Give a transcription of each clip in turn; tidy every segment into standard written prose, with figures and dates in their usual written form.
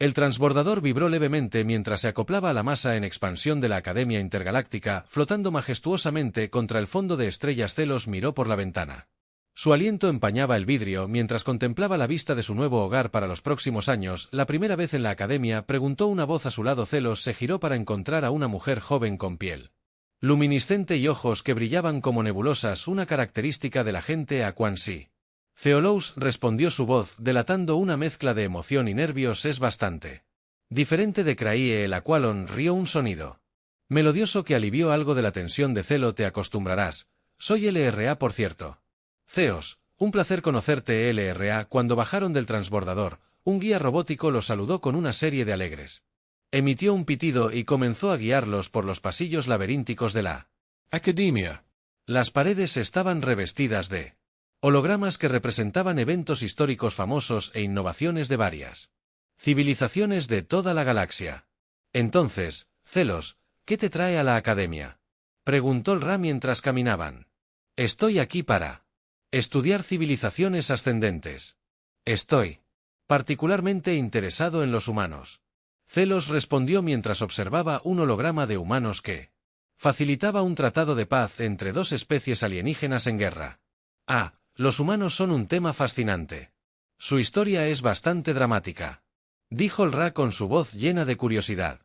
El transbordador vibró levemente mientras se acoplaba a la masa en expansión de la Academia Intergaláctica, flotando majestuosamente contra el fondo de estrellas. Celos miró por la ventana. Su aliento empañaba el vidrio mientras contemplaba la vista de su nuevo hogar para los próximos años. La primera vez en la academia, preguntó una voz a su lado. Celos se giró para encontrar a una mujer joven con piel luminiscente y ojos que brillaban como nebulosas, una característica de la gente Aquansi. Zeolous, respondió su voz, delatando una mezcla de emoción y nervios. Es bastante diferente de Craie. El Aqualon rió un sonido melodioso que alivió algo de la tensión de Celo. Te acostumbrarás. Soy LRA, por cierto. Zeos, un placer conocerte. LRA. Cuando bajaron del transbordador, un guía robótico los saludó con una serie de alegres. Emitió un pitido y comenzó a guiarlos por los pasillos laberínticos de la Academia. Las paredes estaban revestidas de hologramas que representaban eventos históricos famosos e innovaciones de varias civilizaciones de toda la galaxia. Entonces, Celos, ¿qué te trae a la academia?, preguntó el Ra mientras caminaban. Estoy aquí para estudiar civilizaciones ascendentes. Estoy particularmente interesado en los humanos. Celos respondió mientras observaba un holograma de humanos que facilitaba un tratado de paz entre dos especies alienígenas en guerra. Ah, los humanos son un tema fascinante. Su historia es bastante dramática, dijo el Ra con su voz llena de curiosidad.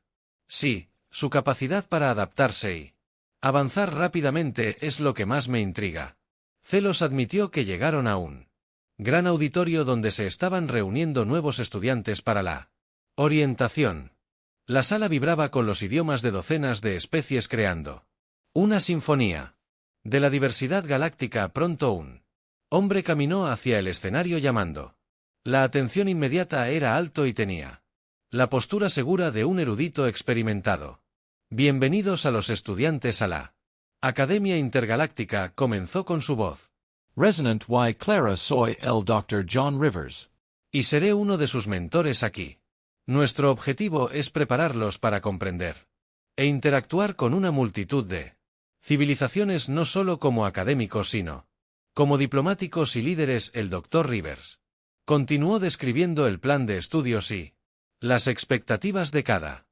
Sí, su capacidad para adaptarse y avanzar rápidamente es lo que más me intriga. Celos admitió que llegaron a un gran auditorio donde se estaban reuniendo nuevos estudiantes para la orientación. La sala vibraba con los idiomas de docenas de especies creando una sinfonía de la diversidad galáctica. Pronto un hombre caminó hacia el escenario llamando. La atención inmediata. Era alto y tenía la postura segura de un erudito experimentado. Bienvenidos a los estudiantes a la Academia Intergaláctica, comenzó con su voz Resonant. Y Clara, soy el Dr. John Rivers. Y seré uno de sus mentores aquí. Nuestro objetivo es prepararlos para comprender e interactuar con una multitud de civilizaciones, no solo como académicos sino como diplomáticos y líderes. El Dr. Rivers continuó describiendo el plan de estudios y las expectativas de cada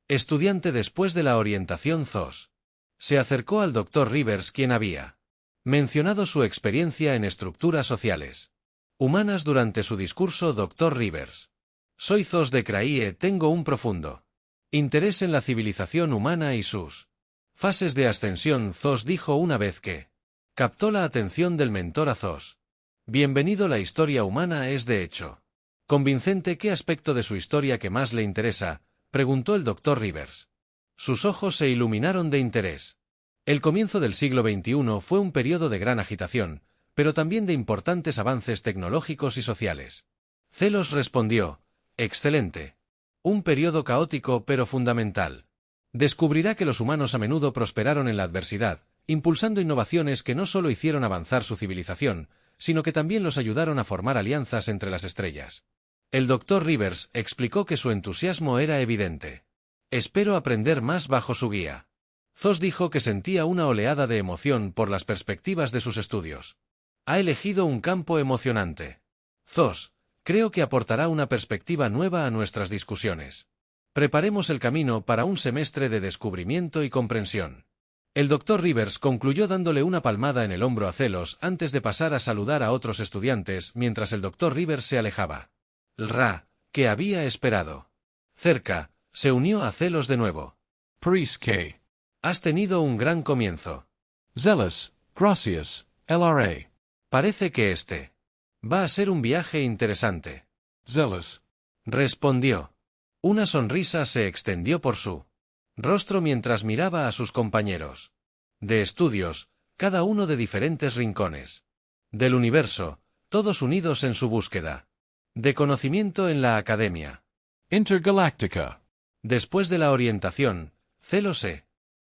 estudiante después de la orientación. Zos se acercó al Dr. Rivers, quien había mencionado su experiencia en estructuras sociales humanas durante su discurso. Dr. Rivers, soy Zos de Craie. Tengo un profundo interés en la civilización humana y sus fases de ascensión. Zos dijo una vez que captó la atención del mentor a Zos. Bienvenido. La historia humana es de hecho convincente. ¿Qué aspecto de su historia que más le interesa?, preguntó el Dr. Rivers. Sus ojos se iluminaron de interés. El comienzo del siglo XXI fue un periodo de gran agitación, pero también de importantes avances tecnológicos y sociales. Celos respondió, excelente. Un periodo caótico pero fundamental. Descubrirá que los humanos a menudo prosperaron en la adversidad, impulsando innovaciones que no solo hicieron avanzar su civilización, sino que también los ayudaron a formar alianzas entre las estrellas. El Dr. Rivers explicó que su entusiasmo era evidente. Espero aprender más bajo su guía. Zos dijo que sentía una oleada de emoción por las perspectivas de sus estudios. Ha elegido un campo emocionante. Zos, creo que aportará una perspectiva nueva a nuestras discusiones. Preparemos el camino para un semestre de descubrimiento y comprensión. El Dr. Rivers concluyó dándole una palmada en el hombro a Celos antes de pasar a saludar a otros estudiantes mientras el Dr. Rivers se alejaba. El Ra, que había esperado cerca, se unió a Celos de nuevo. Prisque. Has tenido un gran comienzo. Zealous, gracias, LRA. Parece que este va a ser un viaje interesante. Zealous, respondió. Una sonrisa se extendió por su rostro mientras miraba a sus compañeros de estudios, cada uno de diferentes rincones del universo, todos unidos en su búsqueda de conocimiento en la academia Intergaláctica. Después de la orientación, Celos y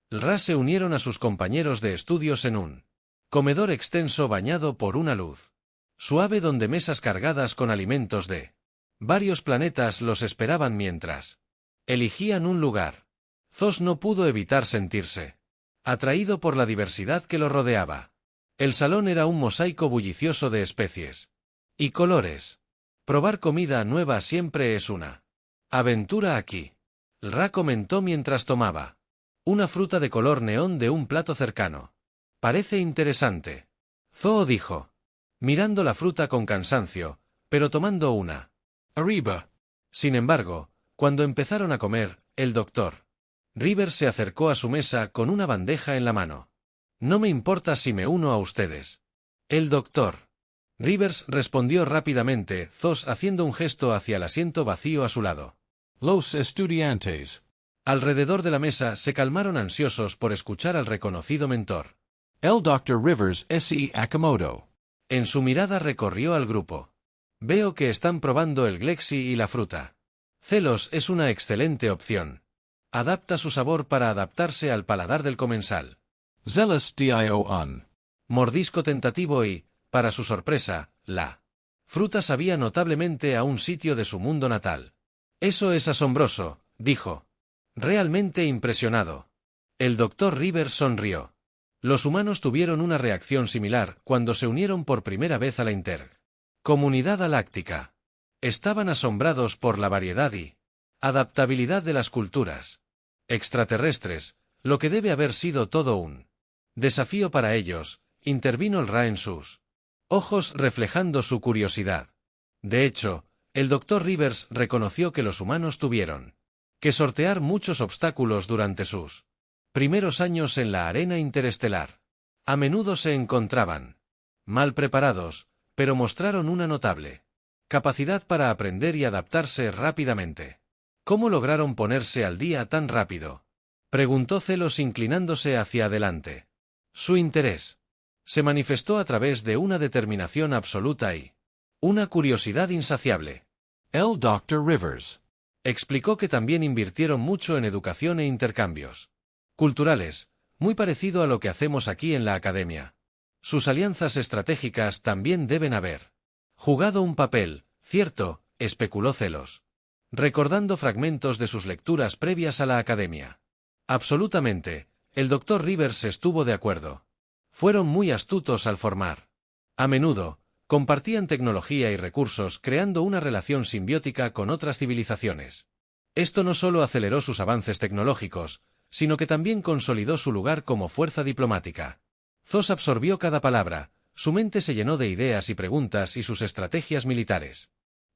Ra se unieron a sus compañeros de estudios en un comedor extenso bañado por una luz suave donde mesas cargadas con alimentos de varios planetas los esperaban mientras eligían un lugar. Zos no pudo evitar sentirse atraído por la diversidad que lo rodeaba. El salón era un mosaico bullicioso de especies y colores. Probar comida nueva siempre es una Aventura aquí. Ra comentó mientras tomaba una fruta de color neón de un plato cercano. Parece interesante. Zoe dijo, mirando la fruta con cansancio, pero tomando una. Arriba. Sin embargo, cuando empezaron a comer, el Dr. Rivers se acercó a su mesa con una bandeja en la mano. No me importa si me uno a ustedes. El Dr. Rivers respondió rápidamente, Zos haciendo un gesto hacia el asiento vacío a su lado. Los estudiantes. Alrededor de la mesa se calmaron ansiosos por escuchar al reconocido mentor. El Dr. Rivers S.E. Akamoto. En su mirada recorrió al grupo. Veo que están probando el Glexi y la fruta. Celos es una excelente opción. Adapta su sabor para adaptarse al paladar del comensal. Zealous Dio. Mordisco tentativo y, para su sorpresa, la fruta sabía notablemente a un sitio de su mundo natal. Eso es asombroso, dijo. Realmente impresionado. El Dr. Rivers sonrió. Los humanos tuvieron una reacción similar cuando se unieron por primera vez a la Comunidad Galáctica. Estaban asombrados por la variedad y adaptabilidad de las culturas extraterrestres, lo que debe haber sido todo un desafío para ellos, intervino el Ra en sus ojos reflejando su curiosidad. De hecho, el Dr. Rivers reconoció que los humanos tuvieron que sortear muchos obstáculos durante sus primeros años en la arena interestelar. A menudo se encontraban mal preparados, pero mostraron una notable capacidad para aprender y adaptarse rápidamente. ¿Cómo lograron ponerse al día tan rápido?, preguntó Celos inclinándose hacia adelante. Su interés se manifestó a través de una determinación absoluta y una curiosidad insaciable. El Dr. Rivers explicó que también invirtieron mucho en educación e intercambios culturales, muy parecido a lo que hacemos aquí en la academia. Sus alianzas estratégicas también deben haber jugado un papel, ¿cierto?, especuló Celos, recordando fragmentos de sus lecturas previas a la academia. Absolutamente, el Dr. Rivers estuvo de acuerdo. Fueron muy astutos al formar. A menudo, compartían tecnología y recursos creando una relación simbiótica con otras civilizaciones. Esto no solo aceleró sus avances tecnológicos, sino que también consolidó su lugar como fuerza diplomática. Zos absorbió cada palabra, su mente se llenó de ideas y preguntas y sus estrategias militares.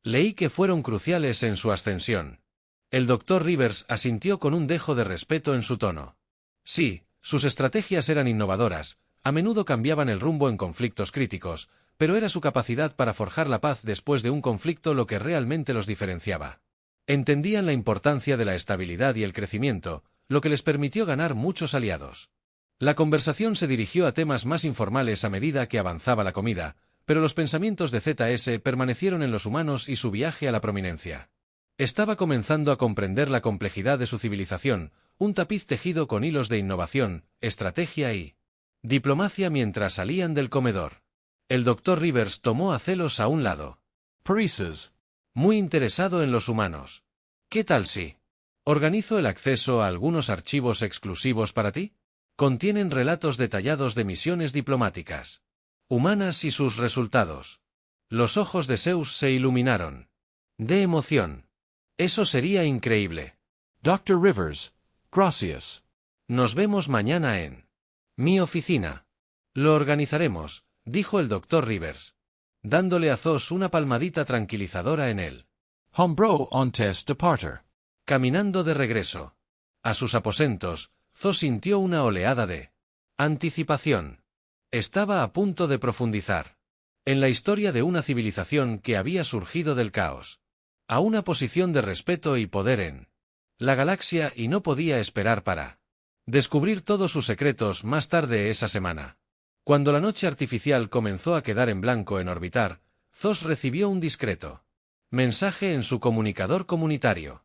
Leí que fueron cruciales en su ascensión. El Dr. Rivers asintió con un dejo de respeto en su tono. Sí, sus estrategias eran innovadoras, a menudo cambiaban el rumbo en conflictos críticos, pero era su capacidad para forjar la paz después de un conflicto lo que realmente los diferenciaba. Entendían la importancia de la estabilidad y el crecimiento, lo que les permitió ganar muchos aliados. La conversación se dirigió a temas más informales a medida que avanzaba la comida, pero los pensamientos de ZS permanecieron en los humanos y su viaje a la prominencia. Estaba comenzando a comprender la complejidad de su civilización, un tapiz tejido con hilos de innovación, estrategia y diplomacia mientras salían del comedor. El Dr. Rivers tomó a Celos a un lado. Parises. Muy interesado en los humanos. ¿Qué tal si organizo el acceso a algunos archivos exclusivos para ti? Contienen relatos detallados de misiones diplomáticas humanas y sus resultados. Los ojos de Zeus se iluminaron de emoción. Eso sería increíble. Dr. Rivers, gracias. Nos vemos mañana en mi oficina. Lo organizaremos, dijo el Dr. Rivers, dándole a Zos una palmadita tranquilizadora en él. Hombro on test departure. Caminando de regreso a sus aposentos, Zos sintió una oleada de anticipación. Estaba a punto de profundizar en la historia de una civilización que había surgido del caos, a una posición de respeto y poder en la galaxia y no podía esperar para descubrir todos sus secretos más tarde esa semana. Cuando la noche artificial comenzó a quedar en blanco en orbitar, Zos recibió un discreto mensaje en su comunicador comunitario.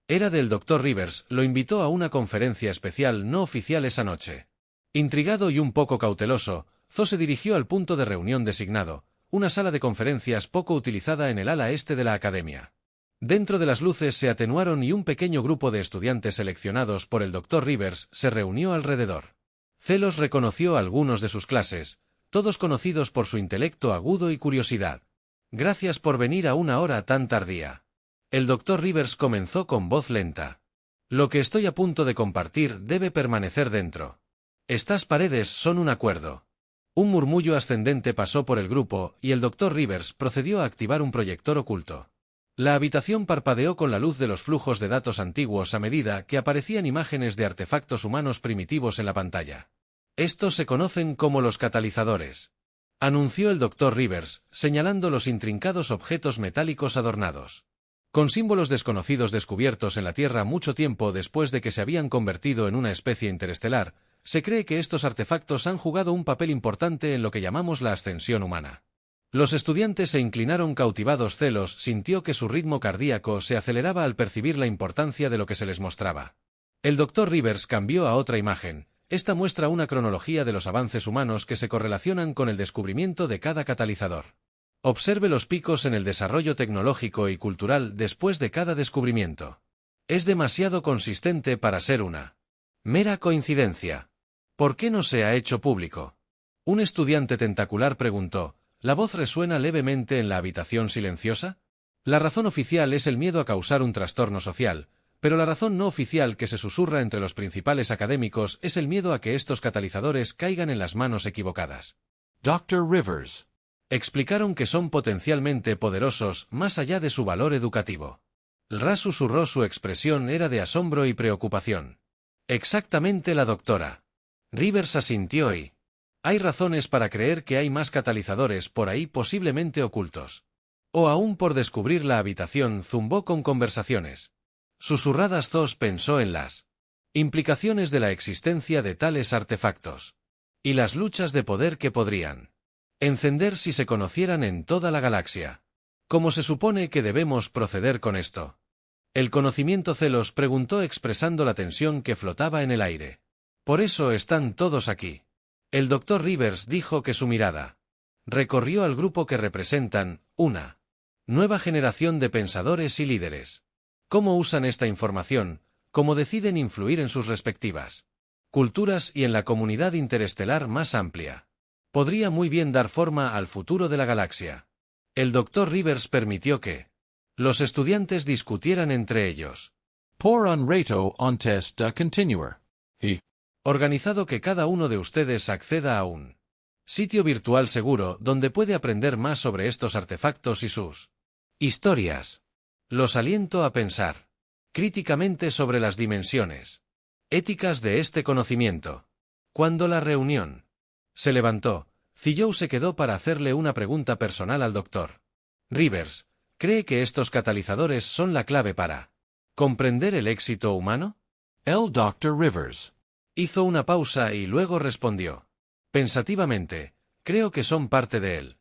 Era del Dr. Rivers, lo invitó a una conferencia especial no oficial esa noche. Intrigado y un poco cauteloso, Zos se dirigió al punto de reunión designado, una sala de conferencias poco utilizada en el ala este de la academia. Dentro de las luces se atenuaron y un pequeño grupo de estudiantes seleccionados por el Dr. Rivers se reunió alrededor. Celos reconoció a algunos de sus clases, todos conocidos por su intelecto agudo y curiosidad. Gracias por venir a una hora tan tardía. El Dr. Rivers comenzó con voz lenta. Lo que estoy a punto de compartir debe permanecer dentro. Estas paredes son un acuerdo. Un murmullo ascendente pasó por el grupo y el Dr. Rivers procedió a activar un proyector oculto. La habitación parpadeó con la luz de los flujos de datos antiguos a medida que aparecían imágenes de artefactos humanos primitivos en la pantalla. Estos se conocen como los catalizadores, anunció el Dr. Rivers, señalando los intrincados objetos metálicos adornados con símbolos desconocidos descubiertos en la Tierra mucho tiempo después de que se habían convertido en una especie interestelar. Se cree que estos artefactos han jugado un papel importante en lo que llamamos la ascensión humana. Los estudiantes se inclinaron cautivados. Celos sintió que su ritmo cardíaco se aceleraba al percibir la importancia de lo que se les mostraba. El Dr. Rivers cambió a otra imagen. Esta muestra una cronología de los avances humanos que se correlacionan con el descubrimiento de cada catalizador. Observe los picos en el desarrollo tecnológico y cultural después de cada descubrimiento. Es demasiado consistente para ser una mera coincidencia. ¿Por qué no se ha hecho público? Un estudiante tentacular preguntó. ¿La voz resuena levemente en la habitación silenciosa? La razón oficial es el miedo a causar un trastorno social, pero la razón no oficial que se susurra entre los principales académicos es el miedo a que estos catalizadores caigan en las manos equivocadas. Dr. Rivers. Explicaron que son potencialmente poderosos más allá de su valor educativo. Ra susurró. Su expresión era de asombro y preocupación. Exactamente, la doctora Rivers asintió y... Hay razones para creer que hay más catalizadores por ahí posiblemente ocultos. O aún por descubrir. La habitación zumbó con conversaciones susurradas. Zos pensó en las implicaciones de la existencia de tales artefactos y las luchas de poder que podrían encender si se conocieran en toda la galaxia. ¿Cómo se supone que debemos proceder con esto? El conocimiento. Celos preguntó expresando la tensión que flotaba en el aire. Por eso están todos aquí. El Dr. Rivers dijo que su mirada recorrió al grupo que representan una nueva generación de pensadores y líderes. ¿Cómo usan esta información? ¿Cómo deciden influir en sus respectivas culturas y en la comunidad interestelar más amplia? Podría muy bien dar forma al futuro de la galaxia. El Dr. Rivers permitió que los estudiantes discutieran entre ellos. Por un rato antes de continuar. Organizado que cada uno de ustedes acceda a un sitio virtual seguro donde puede aprender más sobre estos artefactos y sus historias. Los aliento a pensar críticamente sobre las dimensiones éticas de este conocimiento. Cuando la reunión se levantó, Ziyou se quedó para hacerle una pregunta personal al Dr. Rivers. ¿Cree que estos catalizadores son la clave para comprender el éxito humano? El Dr. Rivers hizo una pausa y luego respondió pensativamente. Creo que son parte de él.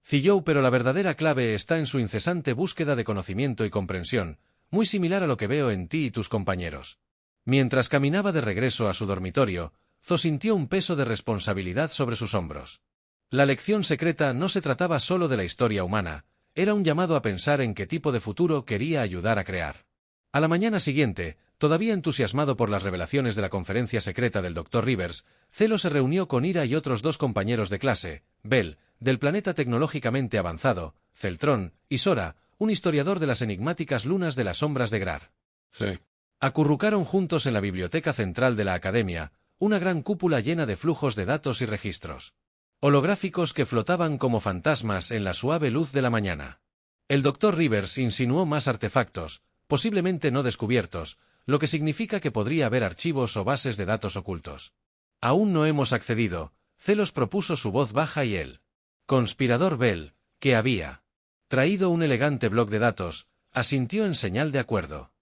Ziyou, pero la verdadera clave está en su incesante búsqueda de conocimiento y comprensión, muy similar a lo que veo en ti y tus compañeros. Mientras caminaba de regreso a su dormitorio, Zo sintió un peso de responsabilidad sobre sus hombros. La lección secreta no se trataba solo de la historia humana, era un llamado a pensar en qué tipo de futuro quería ayudar a crear. A la mañana siguiente, todavía entusiasmado por las revelaciones de la conferencia secreta del Dr. Rivers, Celo se reunió con Ira y otros dos compañeros de clase, Bell, del planeta tecnológicamente avanzado, Celtrón, y Sora, un historiador de las enigmáticas lunas de las sombras de Grar. Sí. Acurrucaron juntos en la biblioteca central de la academia, una gran cúpula llena de flujos de datos y registros holográficos que flotaban como fantasmas en la suave luz de la mañana. El Dr. Rivers insinuó más artefactos, posiblemente no descubiertos, lo que significa que podría haber archivos o bases de datos ocultos. Aún no hemos accedido, Celos propuso su voz baja y el conspirador Bell, que había traído un elegante bloc de datos, asintió en señal de acuerdo.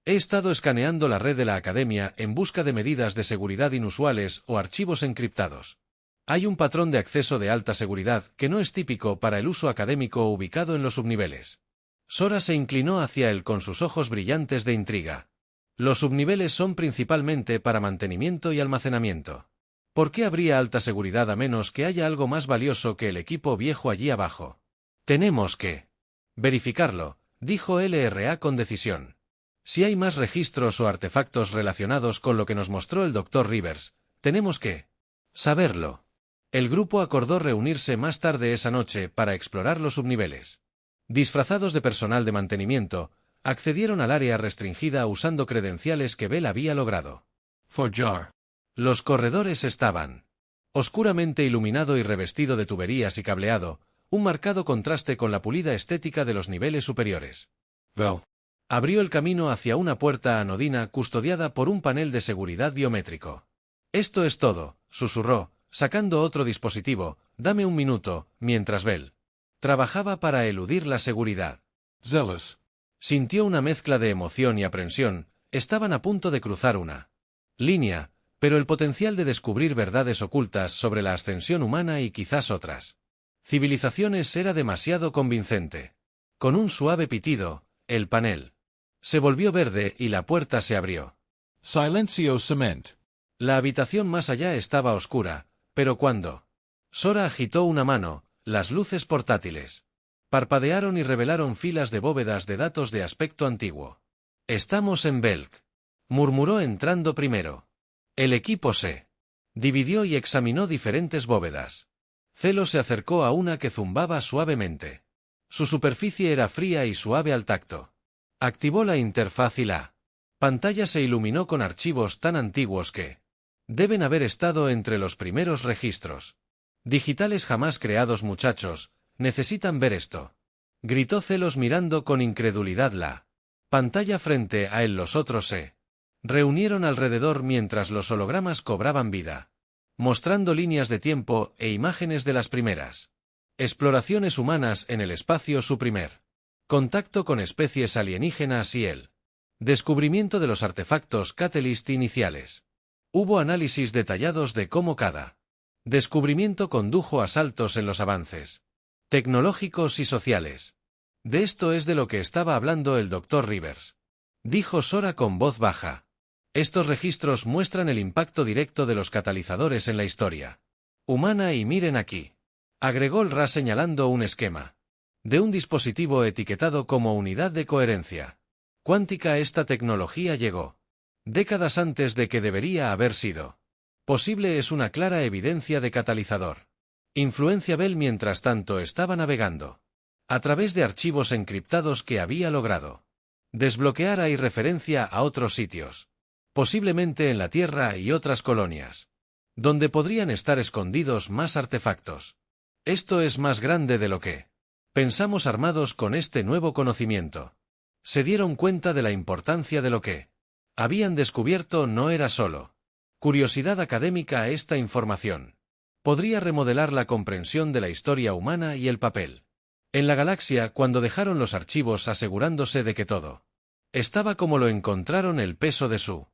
He estado escaneando la red de la academia en busca de medidas de seguridad inusuales o archivos encriptados. Hay un patrón de acceso de alta seguridad que no es típico para el uso académico ubicado en los subniveles. Sora se inclinó hacia él con sus ojos brillantes de intriga. Los subniveles son principalmente para mantenimiento y almacenamiento. ¿Por qué habría alta seguridad a menos que haya algo más valioso que el equipo viejo allí abajo? Tenemos que verificarlo, dijo LRA con decisión. Si hay más registros o artefactos relacionados con lo que nos mostró el Dr. Rivers, tenemos que saberlo. El grupo acordó reunirse más tarde esa noche para explorar los subniveles. Disfrazados de personal de mantenimiento, accedieron al área restringida usando credenciales que Bell había logrado. Forjar. Los corredores estaban oscuramente iluminado y revestido de tuberías y cableado, un marcado contraste con la pulida estética de los niveles superiores. Vel. Abrió el camino hacia una puerta anodina custodiada por un panel de seguridad biométrico. «Esto es todo», susurró, sacando otro dispositivo. «Dame un minuto», mientras Bell trabajaba para eludir la seguridad. Zealous. Sintió una mezcla de emoción y aprensión. Estaban a punto de cruzar una línea, pero el potencial de descubrir verdades ocultas sobre la ascensión humana y quizás otras civilizaciones era demasiado convincente. Con un suave pitido, el panel se volvió verde y la puerta se abrió. Silencio cement. La habitación más allá estaba oscura, pero cuando Sora agitó una mano, las luces portátiles parpadearon y revelaron filas de bóvedas de datos de aspecto antiguo. «Estamos en Belk», murmuró entrando primero. El equipo se dividió y examinó diferentes bóvedas. Celo se acercó a una que zumbaba suavemente. Su superficie era fría y suave al tacto. Activó la interfaz y la pantalla se iluminó con archivos tan antiguos que deben haber estado entre los primeros registros digitales jamás creados. «Muchachos, necesitan ver esto», gritó Celos mirando con incredulidad la pantalla frente a él. Los otros se reunieron alrededor mientras los hologramas cobraban vida, mostrando líneas de tiempo e imágenes de las primeras exploraciones humanas en el espacio, su primer contacto con especies alienígenas y el descubrimiento de los artefactos Catalyst iniciales. Hubo análisis detallados de cómo cada descubrimiento condujo a saltos en los avances tecnológicos y sociales. «De esto es de lo que estaba hablando el Dr. Rivers», dijo Sora con voz baja. «Estos registros muestran el impacto directo de los catalizadores en la historia humana y miren aquí», agregó el Ra señalando un esquema de un dispositivo etiquetado como unidad de coherencia cuántica. Esta tecnología llegó décadas antes de que debería haber sido posible. Es una clara evidencia de catalizador influencia. Bell mientras tanto estaba navegando a través de archivos encriptados que había logrado desbloquear. Hay referencia a otros sitios, posiblemente en la Tierra y otras colonias, donde podrían estar escondidos más artefactos. «Esto es más grande de lo que pensamos». Armados con este nuevo conocimiento, se dieron cuenta de la importancia de lo que habían descubierto. No era solo curiosidad académica. Esta información podría remodelar la comprensión de la historia humana y el papel en la galaxia. Cuando dejaron los archivos asegurándose de que todo estaba como lo encontraron, el peso de su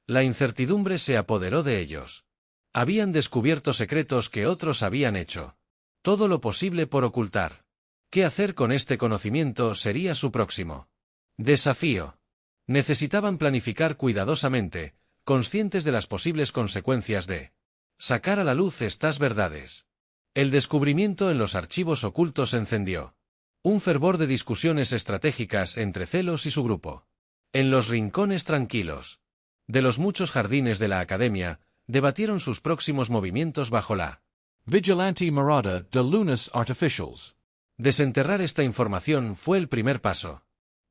la incertidumbre se apoderó de ellos. Habían descubierto secretos que otros habían hecho todo lo posible por ocultar. ¿Qué hacer con este conocimiento? Sería su próximo desafío. Necesitaban planificar cuidadosamente, conscientes de las posibles consecuencias de sacar a la luz estas verdades. El descubrimiento en los archivos ocultos encendió un fervor de discusiones estratégicas entre Celos y su grupo. En los rincones tranquilos de los muchos jardines de la academia, debatieron sus próximos movimientos bajo la Vigilante Marauda de Lunas Artificials. Desenterrar esta información fue el primer paso.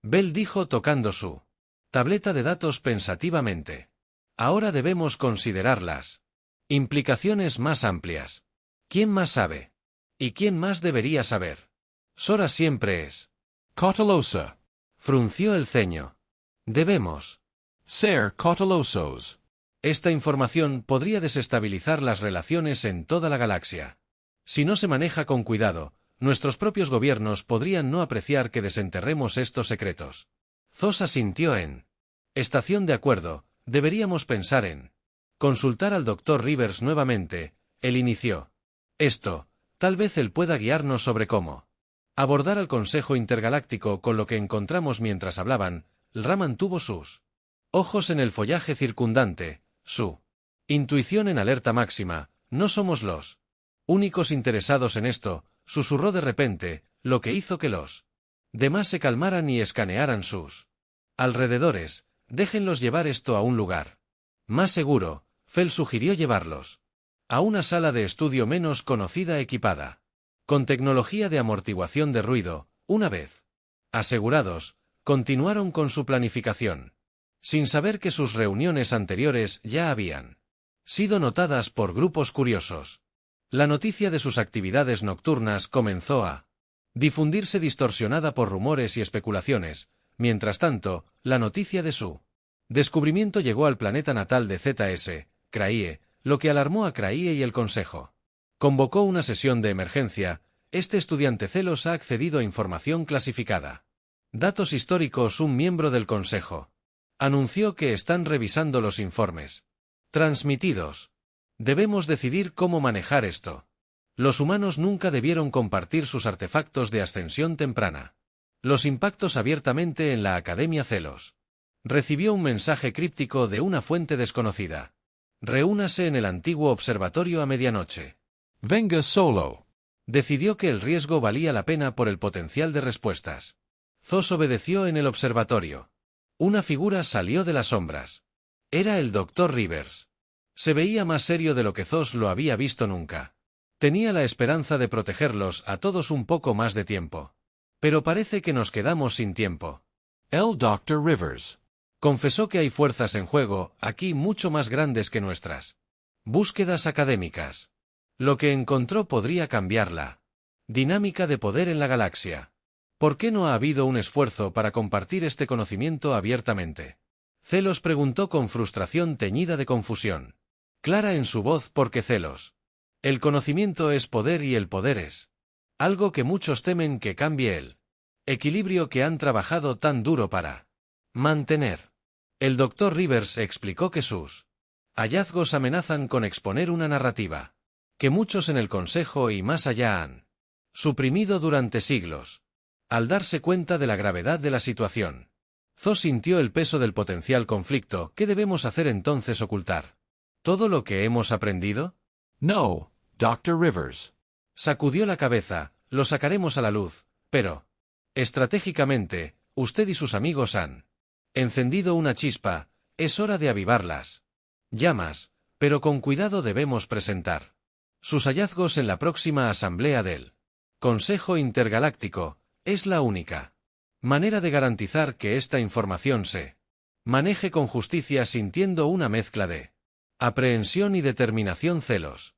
Bell dijo tocando su tableta de datos pensativamente. Ahora debemos considerar las implicaciones más amplias. ¿Quién más sabe? ¿Y quién más debería saber? Sora siempre es Cautelosa. Frunció el ceño. Debemos Ser cautelosos. Esta información podría desestabilizar las relaciones en toda la galaxia. Si no se maneja con cuidado, nuestros propios gobiernos podrían no apreciar que desenterremos estos secretos. Zosa sintió en estación de acuerdo. Deberíamos pensar en consultar al Dr. Rivers nuevamente. Él inició esto. Tal vez él pueda guiarnos sobre cómo abordar al Consejo Intergaláctico. Con lo que encontramos mientras hablaban, Ra mantuvo sus ojos en el follaje circundante, su intuición en alerta máxima. «No somos los únicos interesados en esto», susurró de repente, lo que hizo que los demás se calmaran y escanearan sus alrededores. «Déjenlos llevar esto a un lugar más seguro», Fel sugirió. «Llevarlos a una sala de estudio menos conocida equipada con tecnología de amortiguación de ruido. Una vez asegurados, Continuaron con su planificación, sin saber que sus reuniones anteriores ya habían sido notadas por grupos curiosos. La noticia de sus actividades nocturnas comenzó a difundirse distorsionada por rumores y especulaciones. Mientras tanto, la noticia de su descubrimiento llegó al planeta natal de ZS, Kraie, lo que alarmó a Kraie y el Consejo. Convocó una sesión de emergencia. Este estudiante Celos ha accedido a información clasificada. Datos históricos. Un miembro del Consejo anunció que están revisando los informes transmitidos. Debemos decidir cómo manejar esto. Los humanos nunca debieron compartir sus artefactos de ascensión temprana. Los impactos abiertamente en la Academia Celos. Recibió un mensaje críptico de una fuente desconocida. Reúnase en el antiguo observatorio a medianoche. Venga solo. Decidió que el riesgo valía la pena por el potencial de respuestas. Zos obedeció en el observatorio. Una figura salió de las sombras. Era el Dr. Rivers. Se veía más serio de lo que Zos lo había visto nunca. Tenía la esperanza de protegerlos a todos un poco más de tiempo. Pero parece que nos quedamos sin tiempo. El Dr. Rivers confesó que hay fuerzas en juego, aquí mucho más grandes que nuestras. Búsquedas académicas. Lo que encontró podría cambiar la dinámica de poder en la galaxia. ¿Por qué no ha habido un esfuerzo para compartir este conocimiento abiertamente? Celos preguntó con frustración teñida de confusión. Clara en su voz porque Celos. El conocimiento es poder y el poder es algo que muchos temen que cambie el equilibrio que han trabajado tan duro para mantener. El Dr. Rivers explicó que sus hallazgos amenazan con exponer una narrativa que muchos en el Consejo y más allá han suprimido durante siglos. Al darse cuenta de la gravedad de la situación, Zos sintió el peso del potencial conflicto. ¿Qué debemos hacer entonces? ¿Ocultar todo lo que hemos aprendido? No, Dr. Rivers. Sacudió la cabeza. Lo sacaremos a la luz, pero estratégicamente, usted y sus amigos han encendido una chispa. Es hora de avivarlas llamas, pero con cuidado debemos presentar sus hallazgos en la próxima asamblea del Consejo Intergaláctico. Es la única manera de garantizar que esta información se maneje con justicia. Sintiendo una mezcla de aprehensión y determinación, Celos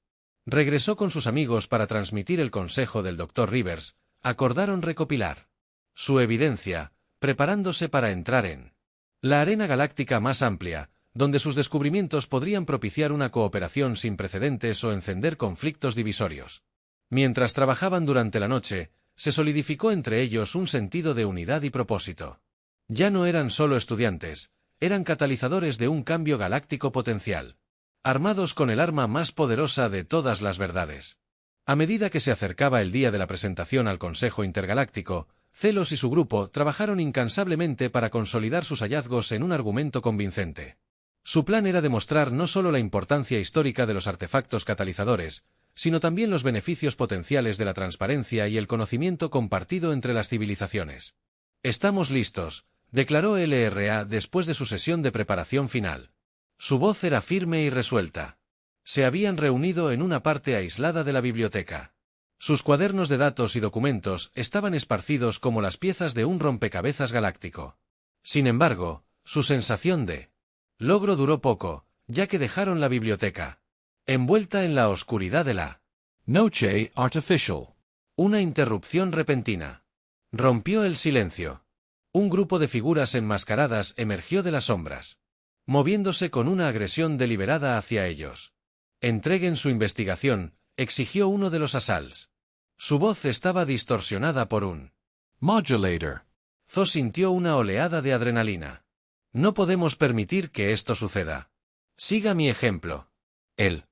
regresó con sus amigos para transmitir el consejo del Dr. Rivers. Acordaron recopilar su evidencia, preparándose para entrar en la arena galáctica más amplia, donde sus descubrimientos podrían propiciar una cooperación sin precedentes o encender conflictos divisorios. Mientras trabajaban durante la noche, se solidificó entre ellos un sentido de unidad y propósito. Ya no eran solo estudiantes, eran catalizadores de un cambio galáctico potencial, armados con el arma más poderosa de todas las verdades. A medida que se acercaba el día de la presentación al Consejo Intergaláctico, Celos y su grupo trabajaron incansablemente para consolidar sus hallazgos en un argumento convincente. Su plan era demostrar no solo la importancia histórica de los artefactos catalizadores, sino también los beneficios potenciales de la transparencia y el conocimiento compartido entre las civilizaciones. Estamos listos, declaró LRA después de su sesión de preparación final. Su voz era firme y resuelta. Se habían reunido en una parte aislada de la biblioteca. Sus cuadernos de datos y documentos estaban esparcidos como las piezas de un rompecabezas galáctico. Sin embargo, su sensación de logro duró poco, ya que dejaron la biblioteca envuelta en la oscuridad de la Noche artificial. Una interrupción repentina rompió el silencio. Un grupo de figuras enmascaradas emergió de las sombras, moviéndose con una agresión deliberada hacia ellos. Entreguen su investigación, exigió uno de los asals. Su voz estaba distorsionada por un Modulator. Zos sintió una oleada de adrenalina. No podemos permitir que esto suceda. Siga mi ejemplo. Él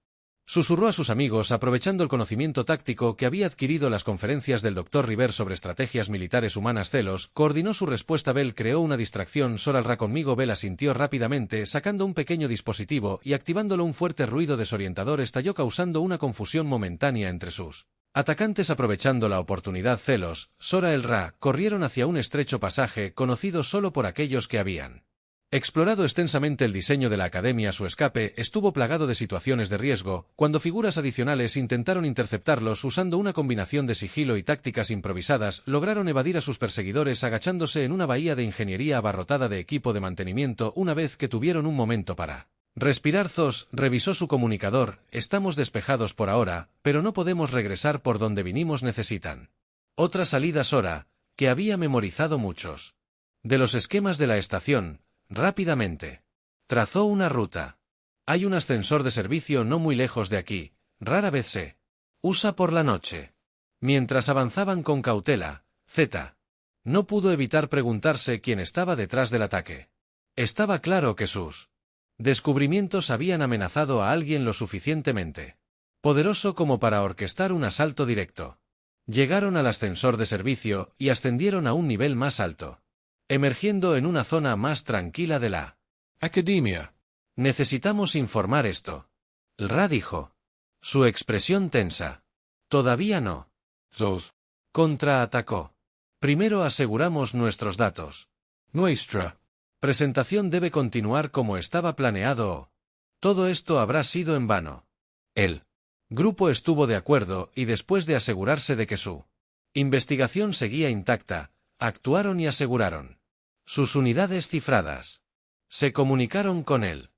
susurró a sus amigos aprovechando el conocimiento táctico que había adquirido las conferencias del Dr. Rivers sobre estrategias militares humanas. Celos coordinó su respuesta. Bell creó una distracción. Soralra conmigo. Bell asintió rápidamente, sacando un pequeño dispositivo y activándolo. Un fuerte ruido desorientador estalló causando una confusión momentánea entre sus atacantes. Aprovechando la oportunidad, Celos, Sora el Ra corrieron hacia un estrecho pasaje conocido solo por aquellos que habían Explorado extensamente el diseño de la Academia, su escape estuvo plagado de situaciones de riesgo, cuando figuras adicionales intentaron interceptarlos usando una combinación de sigilo y tácticas improvisadas, lograron evadir a sus perseguidores agachándose en una bahía de ingeniería abarrotada de equipo de mantenimiento una vez que tuvieron un momento para respirar. Zos revisó su comunicador: estamos despejados por ahora, pero no podemos regresar por donde vinimos. Necesitan otra salida. Sora, que había memorizado muchos de los esquemas de la estación, rápidamente trazó una ruta. Hay un ascensor de servicio no muy lejos de aquí, rara vez se usa por la noche. Mientras avanzaban con cautela, Z no pudo evitar preguntarse quién estaba detrás del ataque. Estaba claro que sus descubrimientos habían amenazado a alguien lo suficientemente poderoso como para orquestar un asalto directo. Llegaron al ascensor de servicio y ascendieron a un nivel más alto, emergiendo en una zona más tranquila de la Academia. Necesitamos informar esto. Ra dijo. Su expresión tensa. Todavía no. Zos. Contraatacó. Primero aseguramos nuestros datos. Nuestra presentación debe continuar como estaba planeado o todo esto habrá sido en vano. El grupo estuvo de acuerdo y después de asegurarse de que su investigación seguía intacta, actuaron y aseguraron sus unidades cifradas. Se comunicaron con él.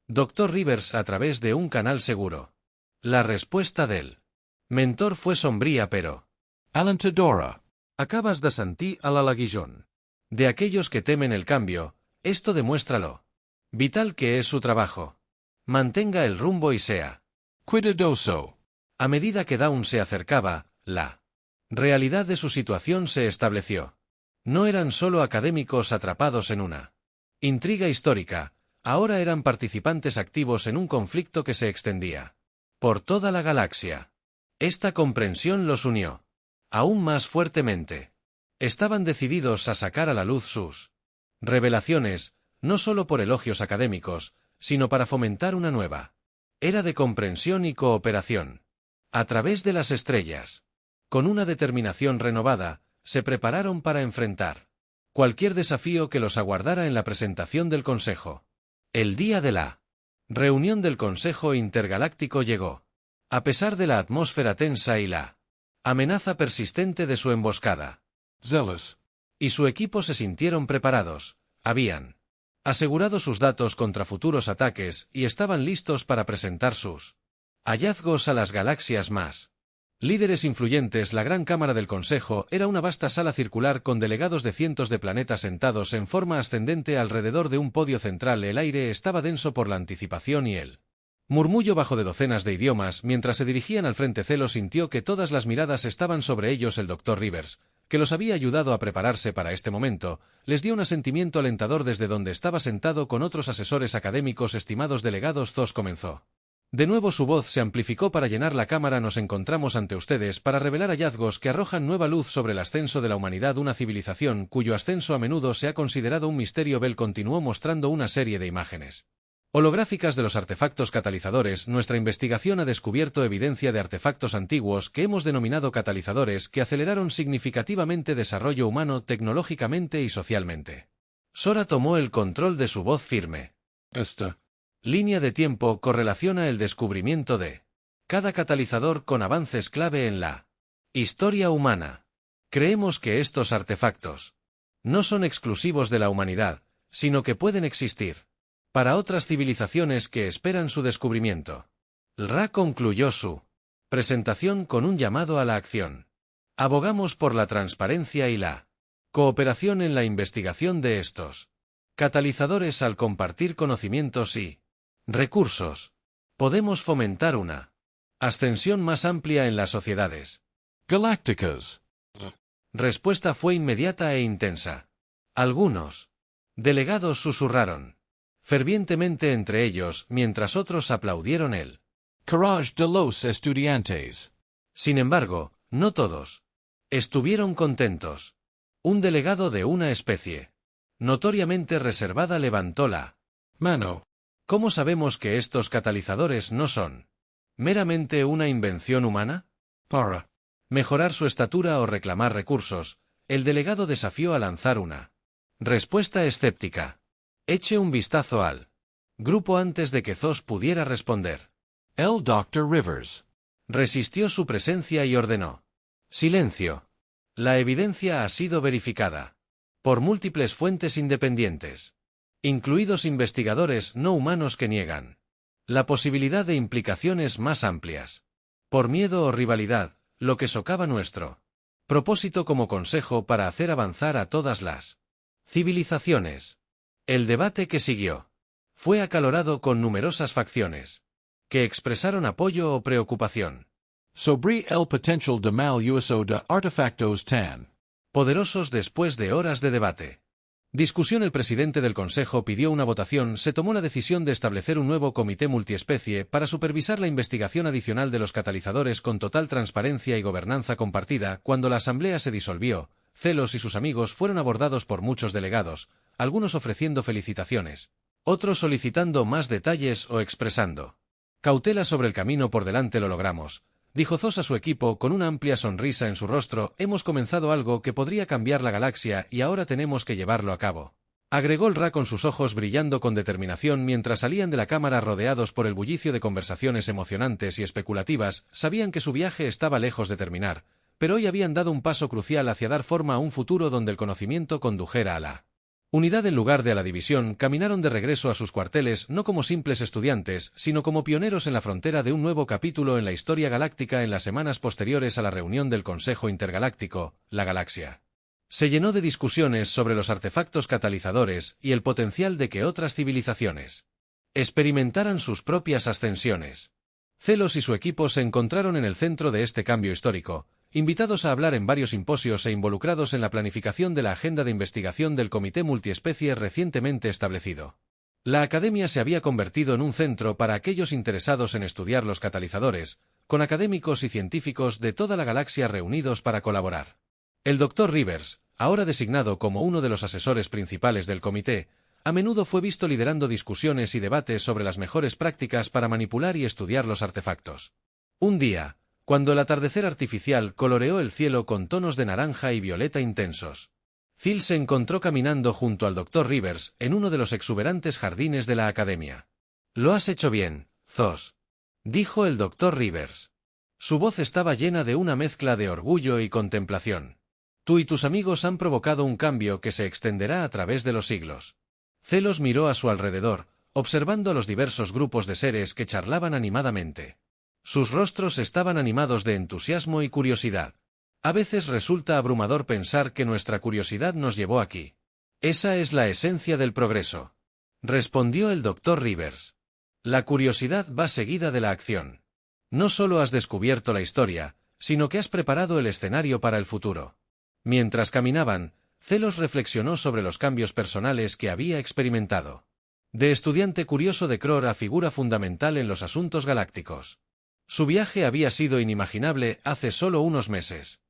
Dr. Rivers a través de un canal seguro. La respuesta del mentor fue sombría pero alentadora. Acabas de sentir a l'Alaguillón. De aquellos que temen el cambio, esto demuestra lo vital que es su trabajo. Mantenga el rumbo y sea Cuidadoso. A medida que Dawn se acercaba, la realidad de su situación se estableció. No eran solo académicos atrapados en una intriga histórica, ahora eran participantes activos en un conflicto que se extendía por toda la galaxia. Esta comprensión los unió aún más fuertemente. Estaban decididos a sacar a la luz sus revelaciones, no solo por elogios académicos, sino para fomentar una nueva era de comprensión y cooperación. A través de las estrellas, con una determinación renovada, se prepararon para enfrentar cualquier desafío que los aguardara en la presentación del Consejo. El día de la reunión del Consejo Intergaláctico llegó. A pesar de la atmósfera tensa y la amenaza persistente de su emboscada, Zealous. y su equipo se sintieron preparados, habían asegurado sus datos contra futuros ataques y estaban listos para presentar sus hallazgos a las galaxias más líderes influyentes. La gran cámara del Consejo era una vasta sala circular con delegados de cientos de planetas sentados en forma ascendente alrededor de un podio central. El aire estaba denso por la anticipación y el murmullo bajo de docenas de idiomas. Mientras se dirigían al frente, Celo sintió que todas las miradas estaban sobre ellos. El Dr. Rivers, que los había ayudado a prepararse para este momento, les dio un asentimiento alentador desde donde estaba sentado con otros asesores académicos. Estimados delegados, Zos comenzó. De nuevo su voz se amplificó para llenar la cámara. Nos encontramos ante ustedes para revelar hallazgos que arrojan nueva luz sobre el ascenso de la humanidad, una civilización cuyo ascenso a menudo se ha considerado un misterio. Bell continuó mostrando una serie de imágenes holográficas de los artefactos catalizadores. Nuestra investigación ha descubierto evidencia de artefactos antiguos que hemos denominado catalizadores que aceleraron significativamente desarrollo humano tecnológicamente y socialmente. Sora tomó el control de su voz firme. Esta línea de tiempo correlaciona el descubrimiento de cada catalizador con avances clave en la historia humana. Creemos que estos artefactos no son exclusivos de la humanidad, sino que pueden existir para otras civilizaciones que esperan su descubrimiento. Ra concluyó su presentación con un llamado a la acción. Abogamos por la transparencia y la cooperación en la investigación de estos catalizadores. Al compartir conocimientos y recursos, podemos fomentar una ascensión más amplia en las sociedades galácticas. Respuesta fue inmediata e intensa. Algunos delegados susurraron fervientemente entre ellos, mientras otros aplaudieron el Courage de los estudiantes. Sin embargo, no todos estuvieron contentos. Un delegado de una especie notoriamente reservada levantó la mano. ¿Cómo sabemos que estos catalizadores no son meramente una invención humana? Para mejorar su estatura o reclamar recursos, el delegado desafió a lanzar una respuesta escéptica. Eche un vistazo al grupo antes de que Zos pudiera responder. L. Dr. Rivers. Resistió su presencia y ordenó. Silencio. La evidencia ha sido verificada por múltiples fuentes independientes, incluidos investigadores no humanos que niegan la posibilidad de implicaciones más amplias. Por miedo o rivalidad, lo que socava nuestro propósito como consejo para hacer avanzar a todas las civilizaciones. El debate que siguió fue acalorado con numerosas facciones que expresaron apoyo o preocupación. Sobre el potential de mal uso de artefactos tan poderosos después de horas de debate. Discusión. El presidente del Consejo pidió una votación. Se tomó la decisión de establecer un nuevo comité multiespecie para supervisar la investigación adicional de los catalizadores con total transparencia y gobernanza compartida. Cuando la asamblea se disolvió, Celos y sus amigos fueron abordados por muchos delegados, algunos ofreciendo felicitaciones, otros solicitando más detalles o expresando cautela sobre el camino por delante. Lo logramos, dijo Zos a su equipo con una amplia sonrisa en su rostro. Hemos comenzado algo que podría cambiar la galaxia y ahora tenemos que llevarlo a cabo. Agregó el Ra con sus ojos brillando con determinación mientras salían de la cámara rodeados por el bullicio de conversaciones emocionantes y especulativas. Sabían que su viaje estaba lejos de terminar, pero hoy habían dado un paso crucial hacia dar forma a un futuro donde el conocimiento condujera a la unidad en lugar de a la división. Caminaron de regreso a sus cuarteles no como simples estudiantes, sino como pioneros en la frontera de un nuevo capítulo en la historia galáctica. En las semanas posteriores a la reunión del Consejo Intergaláctico, la galaxia se llenó de discusiones sobre los artefactos catalizadores y el potencial de que otras civilizaciones experimentaran sus propias ascensiones. Celos y su equipo se encontraron en el centro de este cambio histórico, invitados a hablar en varios simposios e involucrados en la planificación de la agenda de investigación del comité multiespecie recientemente establecido. La academia se había convertido en un centro para aquellos interesados en estudiar los catalizadores, con académicos y científicos de toda la galaxia reunidos para colaborar. El Dr. Rivers, ahora designado como uno de los asesores principales del comité, a menudo fue visto liderando discusiones y debates sobre las mejores prácticas para manipular y estudiar los artefactos. Un día, cuando el atardecer artificial coloreó el cielo con tonos de naranja y violeta intensos, Phil se encontró caminando junto al Dr. Rivers en uno de los exuberantes jardines de la academia. «Lo has hecho bien, Zos», dijo el Dr. Rivers. Su voz estaba llena de una mezcla de orgullo y contemplación. «Tú y tus amigos han provocado un cambio que se extenderá a través de los siglos». Celos miró a su alrededor, observando a los diversos grupos de seres que charlaban animadamente. Sus rostros estaban animados de entusiasmo y curiosidad. A veces resulta abrumador pensar que nuestra curiosidad nos llevó aquí. Esa es la esencia del progreso, respondió el Dr. Rivers. La curiosidad va seguida de la acción. No solo has descubierto la historia, sino que has preparado el escenario para el futuro. Mientras caminaban, Celos reflexionó sobre los cambios personales que había experimentado. De estudiante curioso de Kror a figura fundamental en los asuntos galácticos. Su viaje había sido inimaginable hace solo unos meses.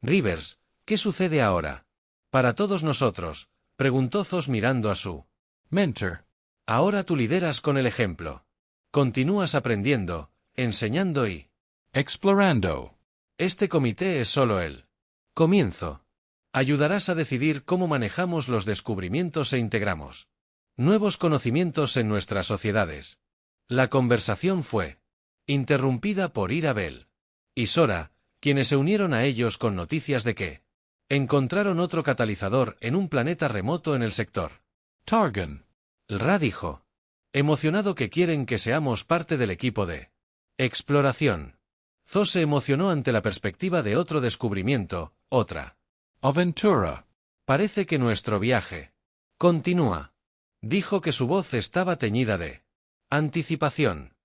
Rivers, ¿qué sucede ahora? Para todos nosotros, preguntó Zos mirando a su mentor. Ahora tú lideras con el ejemplo. Continúas aprendiendo, enseñando y explorando. Este comité es solo el comienzo. Ayudarás a decidir cómo manejamos los descubrimientos e integramos nuevos conocimientos en nuestras sociedades. La conversación fue interrumpida por Irabel y Sora, quienes se unieron a ellos con noticias de que encontraron otro catalizador en un planeta remoto en el sector Targan. Ra dijo, emocionado que quieren que seamos parte del equipo de exploración. Zos se emocionó ante la perspectiva de otro descubrimiento, otra aventura. Parece que nuestro viaje continúa. Dijo que su voz estaba teñida de anticipación.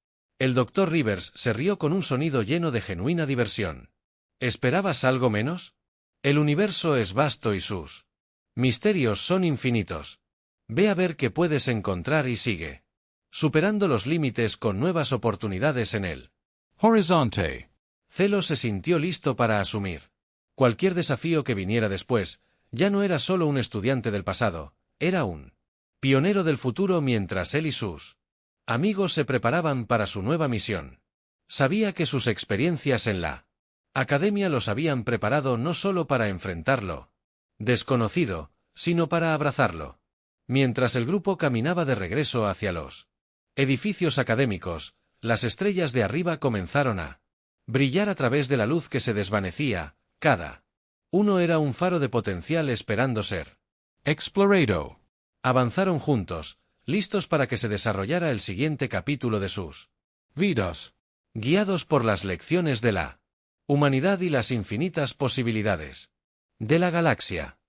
El Dr. Rivers se rió con un sonido lleno de genuina diversión. ¿Esperabas algo menos? El universo es vasto y sus misterios son infinitos. Ve a ver qué puedes encontrar y sigue superando los límites con nuevas oportunidades en él. Horizonte. Celos se sintió listo para asumir cualquier desafío que viniera después. Ya no era solo un estudiante del pasado, era un pionero del futuro mientras él y sus amigos se preparaban para su nueva misión. Sabía que sus experiencias en la academia los habían preparado no solo para enfrentarlo desconocido, sino para abrazarlo. Mientras el grupo caminaba de regreso hacia los edificios académicos, las estrellas de arriba comenzaron a brillar a través de la luz que se desvanecía. Cada uno era un faro de potencial esperando ser explorado. Avanzaron juntos, listos para que se desarrollara el siguiente capítulo de sus vidas, guiados por las lecciones de la humanidad y las infinitas posibilidades de la galaxia.